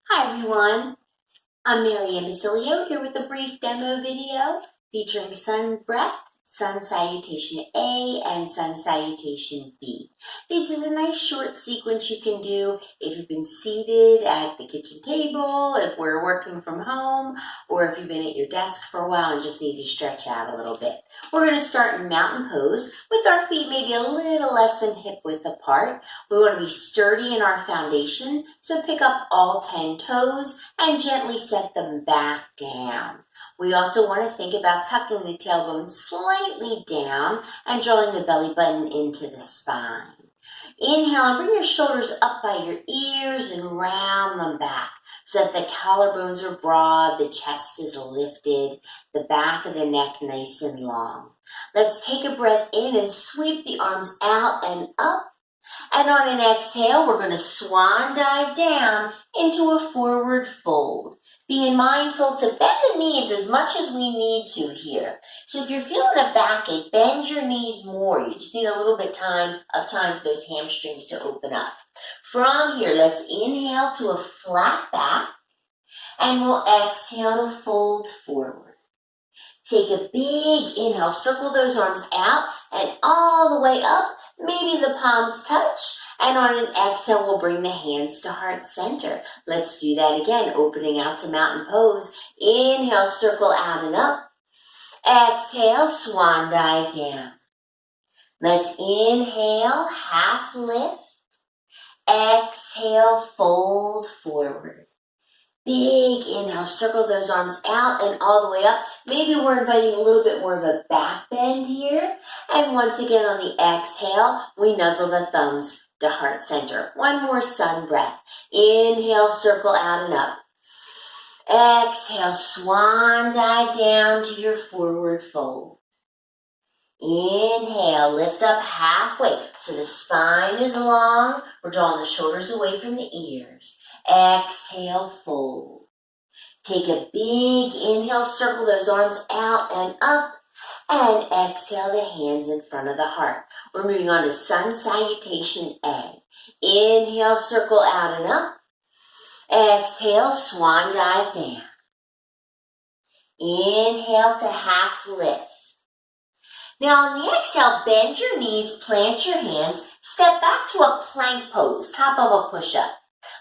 Hi everyone, I'm Mary Ann Basilio here with a brief demo video featuring Sun Breath, Sun Salutation A, and Sun Salutation B. This is a nice short sequence you can do if you've been seated at the kitchen table, if we're working from home, or if you've been at your desk for a while and just need to stretch out a little bit. We're going to start in mountain pose with our feet maybe a little less than hip width apart. We want to be sturdy in our foundation, so pick up all 10 toes and gently set them back down. We also want to think about tucking the tailbone slightly down and drawing the belly button into the spine. Inhale and bring your shoulders up by your ears and round them back so that the collarbones are broad, the chest is lifted, the back of the neck nice and long. Let's take a breath in and sweep the arms out and up. And on an exhale, we're going to swan dive down into a forward fold. Being mindful to bend the knees as much as we need to here. So if you're feeling a backache, bend your knees more. You just need a little bit of time for those hamstrings to open up. From here, let's inhale to a flat back, and we'll exhale to fold forward. Take a big inhale, circle those arms out and all the way up. Maybe the palms touch, and on an exhale, we'll bring the hands to heart center. Let's do that again, opening out to mountain pose. Inhale, circle out and up. Exhale, swan dive down. Let's inhale, half lift. Exhale, fold forward. Big inhale, circle those arms out and all the way up. Maybe we're inviting a little bit more of a back bend here. And once again on the exhale, we nuzzle the thumbs to heart center. One more sun breath. Inhale, circle out and up. Exhale, swan dive down to your forward fold. Inhale, lift up halfway so the spine is long. We're drawing the shoulders away from the ears. Exhale, fold. Take a big inhale, circle those arms out and up, and exhale the hands in front of the heart. We're moving on to Sun Salutation A. Inhale, circle out and up. Exhale, swan dive down. Inhale to half lift. Now on the exhale, bend your knees, plant your hands, step back to a plank pose, top of a push-up.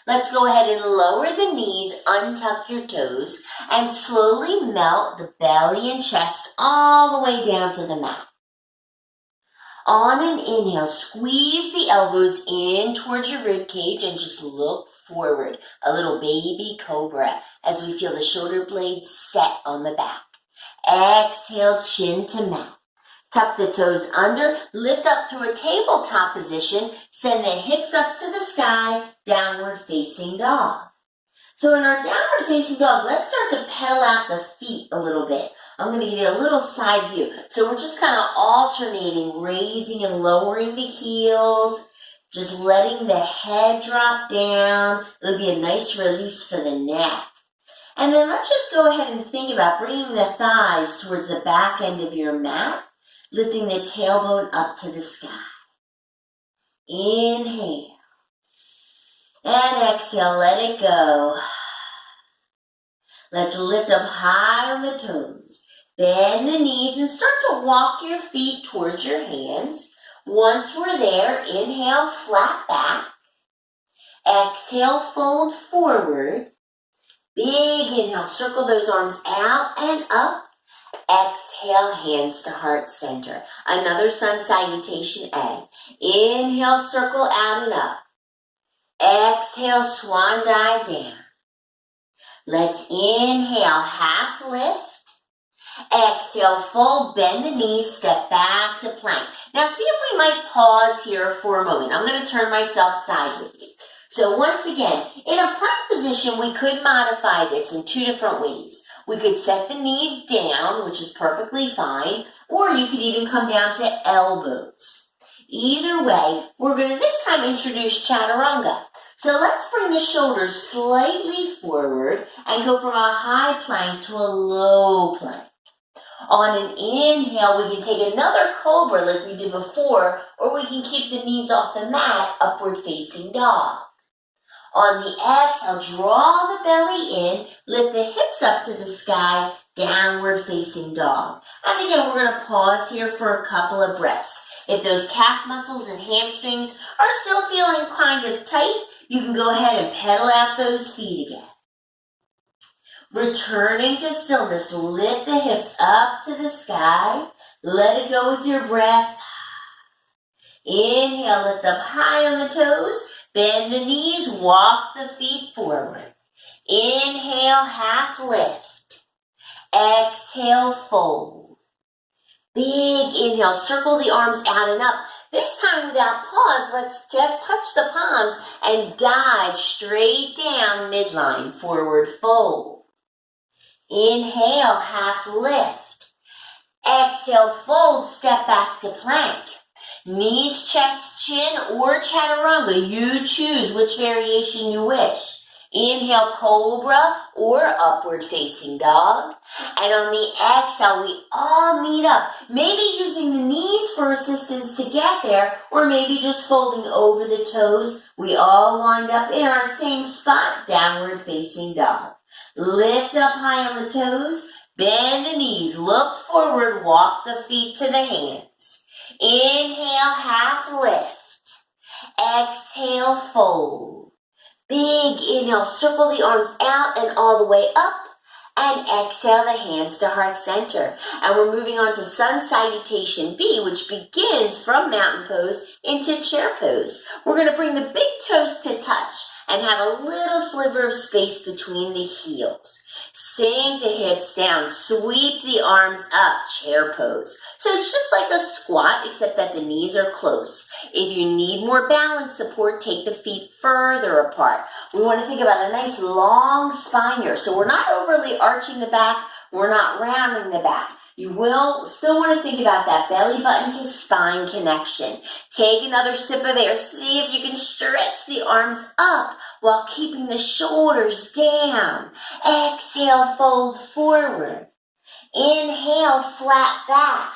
Let's go ahead and lower the knees, untuck your toes, and slowly melt the belly and chest all the way down to the mat. On an inhale, squeeze the elbows in towards your rib cage and just look forward, a little baby cobra, as we feel the shoulder blades set on the back. Exhale, chin to mat. Tuck the toes under, lift up through a tabletop position, send the hips up to the sky, downward facing dog. So in our downward facing dog, let's start to pedal out the feet a little bit. I'm going to give you a little side view. So we're just kind of alternating, raising and lowering the heels, just letting the head drop down. It'll be a nice release for the neck. And then let's just go ahead and think about bringing the thighs towards the back end of your mat, lifting the tailbone up to the sky. Inhale. And exhale, let it go. Let's lift up high on the toes. Bend the knees and start to walk your feet towards your hands. Once we're there, inhale, flat back. Exhale, fold forward. Big inhale, circle those arms out and up. Exhale, hands to heart center. Another Sun Salutation A. Inhale, circle out and up. Exhale, swan dive down. Let's inhale, half lift. Exhale, fold, bend the knees, step back to plank. Now see if we might pause here for a moment. I'm going to turn myself sideways. So once again, in a plank position, we could modify this in two different ways. We could set the knees down, which is perfectly fine, or you could even come down to elbows. Either way, we're going to this time introduce chaturanga. So let's bring the shoulders slightly forward and go from a high plank to a low plank. On an inhale, we can take another cobra like we did before, or we can keep the knees off the mat, upward facing dog. On the exhale, draw the belly in, lift the hips up to the sky, downward facing dog. And again, we're going to pause here for a couple of breaths. If those calf muscles and hamstrings are still feeling kind of tight, you can go ahead and pedal out those feet again. Returning to stillness, lift the hips up to the sky. Let it go with your breath. Inhale, lift up high on the toes. Bend the knees, walk the feet forward. Inhale, half lift. Exhale, fold. Big inhale, circle the arms out and up. This time without pause, let's touch the palms and dive straight down midline, forward fold. Inhale, half lift. Exhale, fold, step back to plank. Knees, chest, chin, or chaturanga. You choose which variation you wish. Inhale, cobra or upward facing dog. And on the exhale, we all meet up. Maybe using the knees for assistance to get there, or maybe just folding over the toes. We all wind up in our same spot, downward facing dog. Lift up high on the toes, bend the knees, look forward, walk the feet to the hands. Inhale, half lift. Exhale, fold. Big inhale, circle the arms out and all the way up. And exhale the hands to heart center. And we're moving on to Sun Salutation B, which begins from mountain pose into chair pose. We're going to bring the big toes to touch and have a little sliver of space between the heels. Sink the hips down, sweep the arms up, chair pose. So it's just like a squat, except that the knees are close. If you need more balance support, take the feet further apart. We want to think about a nice long spine here. So we're not overly arching the back, we're not rounding the back. You will still want to think about that belly button to spine connection. Take another sip of air. See if you can stretch the arms up while keeping the shoulders down. Exhale, fold forward. Inhale, flat back.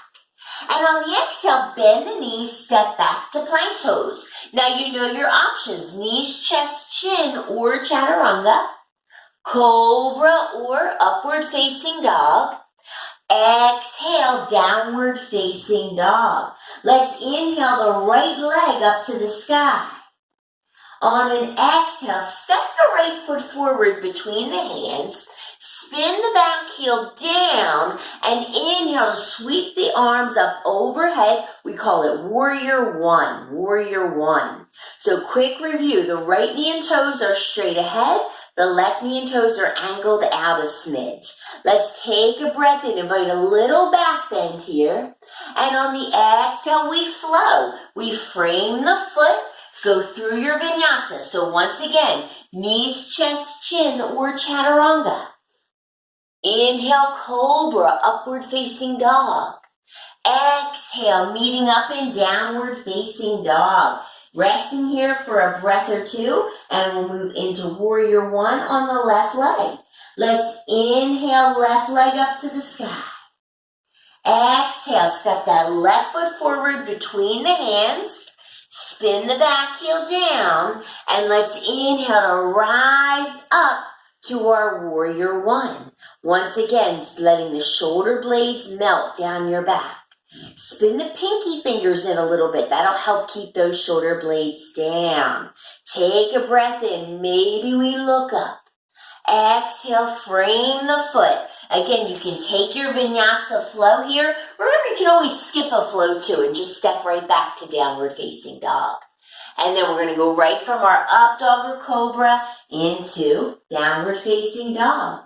And on the exhale, bend the knees, step back to plank pose. Now you know your options. Knees, chest, chin, or chaturanga. Cobra or upward facing dog. Exhale, downward facing dog. Let's inhale the right leg up to the sky. On an exhale, step the right foot forward between the hands. Spin the back heel down and inhale to sweep the arms up overhead. We call it Warrior One, Warrior One. So quick review, the right knee and toes are straight ahead. The left knee and toes are angled out a smidge. Let's take a breath in, invite a little back bend here. And on the exhale, we flow. We frame the foot, go through your vinyasa. So once again, knees, chest, chin, or chaturanga. Inhale, cobra, upward facing dog. Exhale, meeting up in downward facing dog. Resting here for a breath or two, and we'll move into Warrior One on the left leg. Let's inhale, left leg up to the sky. Exhale, step that left foot forward between the hands. Spin the back heel down, and let's inhale to rise up to our Warrior One. Once again, just letting the shoulder blades melt down your back. Spin the pinky fingers in a little bit. That'll help keep those shoulder blades down. Take a breath in. Maybe we look up. Exhale, frame the foot. Again, you can take your vinyasa flow here. Remember, you can always skip a flow too and just step right back to downward facing dog. And then we're going to go right from our up dog or cobra into downward facing dog.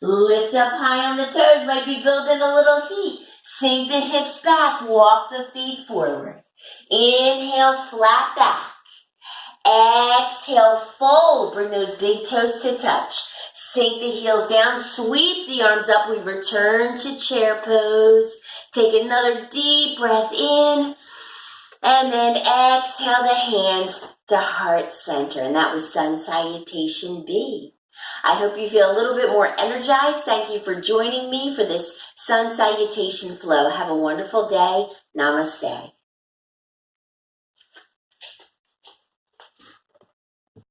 Lift up high on the toes. Might be building a little heat. Sink the hips back, walk the feet forward. Inhale, flat back. Exhale, fold. Bring those big toes to touch. Sink the heels down, sweep the arms up. We return to chair pose. Take another deep breath in. And then exhale the hands to heart center. And that was Sun Salutation B. I hope you feel a little bit more energized. Thank you for joining me for this Sun Salutation flow. Have a wonderful day. Namaste.